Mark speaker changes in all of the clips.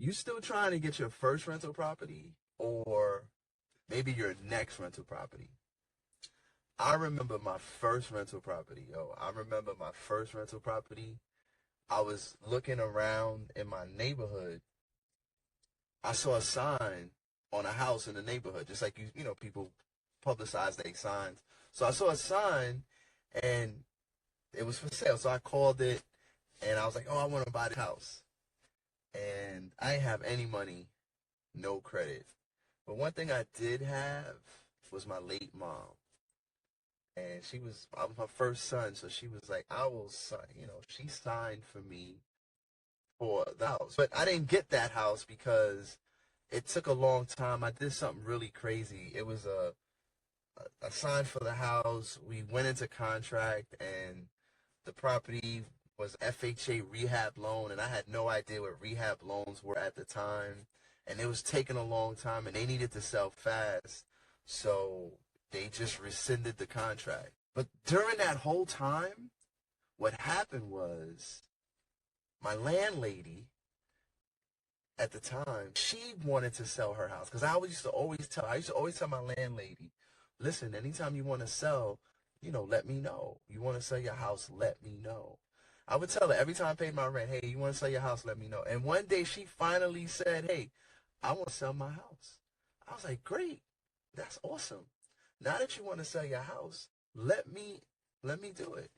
Speaker 1: You still trying to get your first rental property or maybe your next rental property? I remember my first rental property, yo. I remember my first rental property. I was looking around in my neighborhood. I saw a sign on a house in the neighborhood, just like people publicize their signs. So I saw a sign and it was for sale. So I called it and I was like, oh, I want to buy this house. And I didn't have any money, no credit. But one thing I did have was my late mom. And I was my first son, so she was like, I will sign, she signed for me for the house. But I didn't get that house because it took a long time. I did something really crazy. It was a sign for the house. We went into contract, and the property was FHA rehab loan, and I had no idea what rehab loans were at the time. And it was taking a long time, and they needed to sell fast. So they just rescinded the contract. But during that whole time, what happened was my landlady at the time, she wanted to sell her house. Because I used to always tell my landlady, listen, anytime you want to sell, let me know. You want to sell your house, let me know. I would tell her every time I paid my rent, hey, you want to sell your house, let me know. And one day she finally said, hey, I want to sell my house. I was like, great. That's awesome. Now that you want to sell your house, let me do it.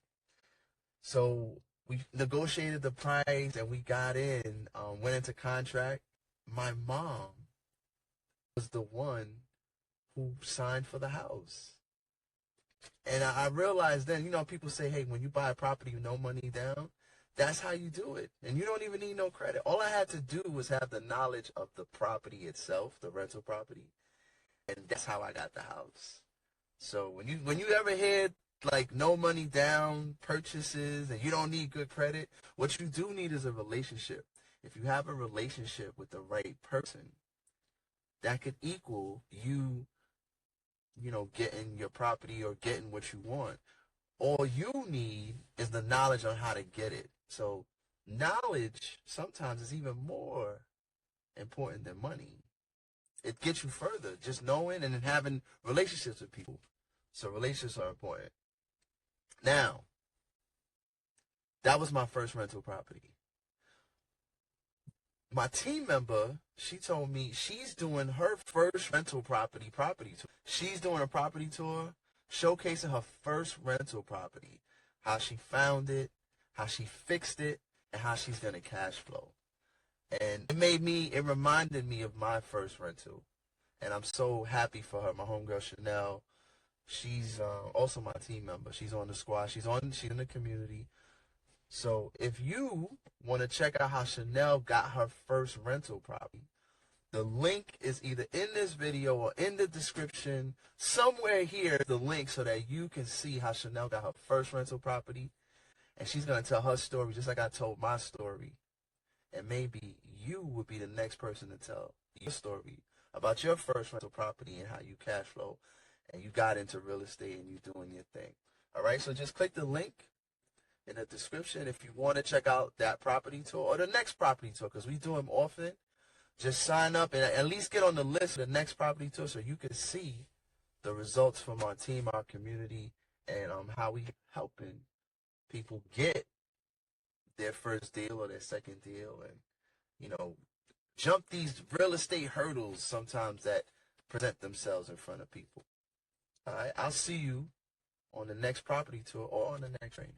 Speaker 1: So we negotiated the price and we got in, went into contract. My mom was the one who signed for the house. And I realized then, people say, hey, when you buy a property, no money down, that's how you do it. And you don't even need no credit. All I had to do was have the knowledge of the property itself, the rental property. And that's how I got the house. So when you ever hear like no money down purchases and you don't need good credit, what you do need is a relationship. If you have a relationship with the right person, that could equal you getting your property or getting what you want. All you need is the knowledge on how to get it. So knowledge sometimes is even more important than money. It gets you further, just knowing and then having relationships with people. So relationships are important. Now, that was my first rental property. My team member, she told me she's doing her first rental property tour. She's doing a property tour showcasing her first rental property, how she found it, how she fixed it, and how she's going to cash flow. And it reminded me of my first rental. And I'm so happy for her, my homegirl Chanel. She's also my team member. She's on the squad. She's in the community. So if you want to check out how Chanel got her first rental property, the link is either in this video or in the description. Somewhere here, the link so that you can see how Chanel got her first rental property. And she's going to tell her story just like I told my story. And maybe you would be the next person to tell your story about your first rental property and how you cash flow and you got into real estate and you doing your thing. All right, so just click the link in the description if you want to check out that property tour or the next property tour, because we do them often. Just sign up and at least get on the list of the next property tour so you can see the results from our team, our community, and how we helping people get their first deal or their second deal and, jump these real estate hurdles sometimes that present themselves in front of people. All right, I'll see you on the next property tour or on the next training.